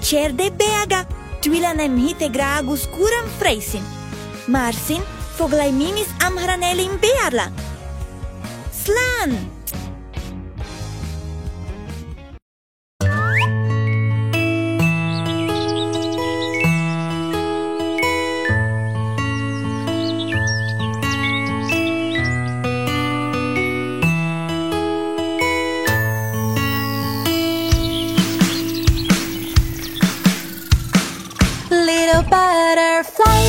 cer de beaga, tuilan emhite gragus cúram freisin. Marsin, foghlaiminis Amhráin bearla. Slan! Butterfly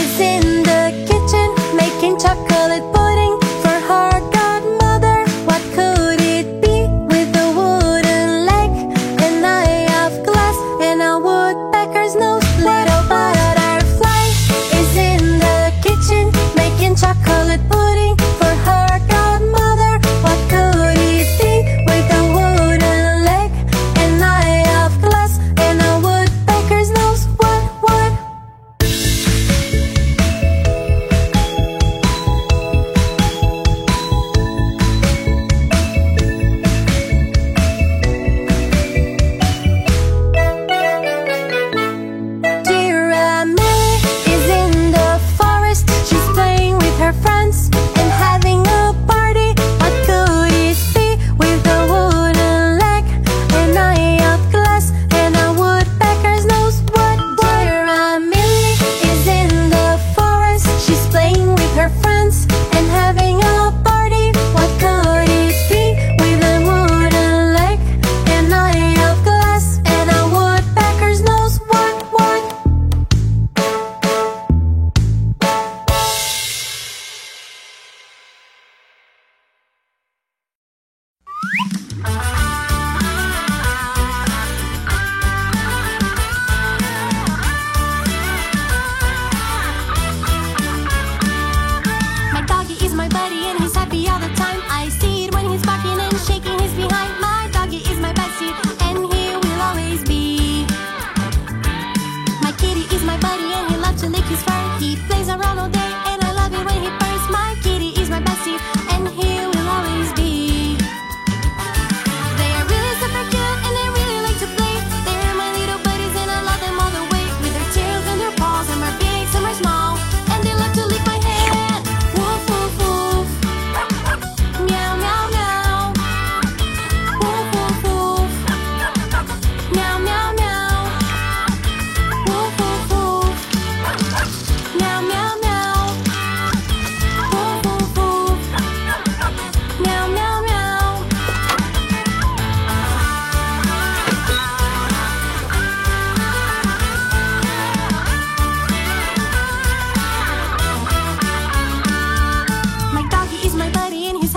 is in the kitchen making chocolate pudding for her godmother. What could it be with a wooden leg, an eye of glass, and a woodpecker's nose? Little butterfly is in the kitchen making chocolate pudding for her godmother. What could it be with a wooden leg, an eye of glass, and a woodpecker's nose? What?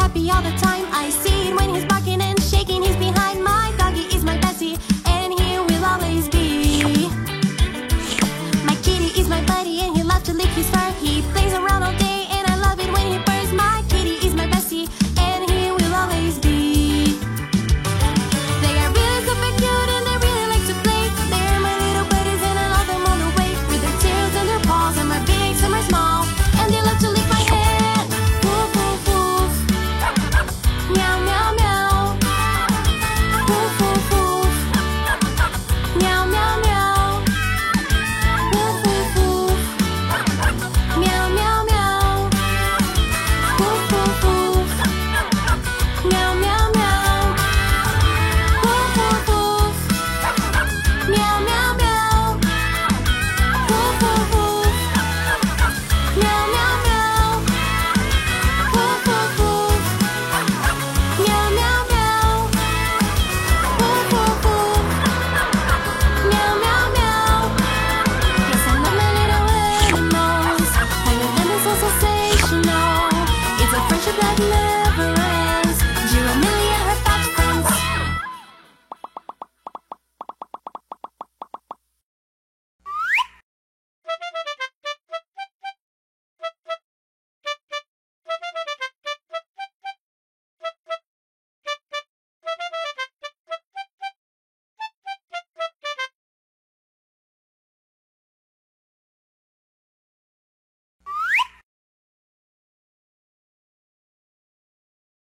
happy all the time. I see it when he's barking and shaking his beak.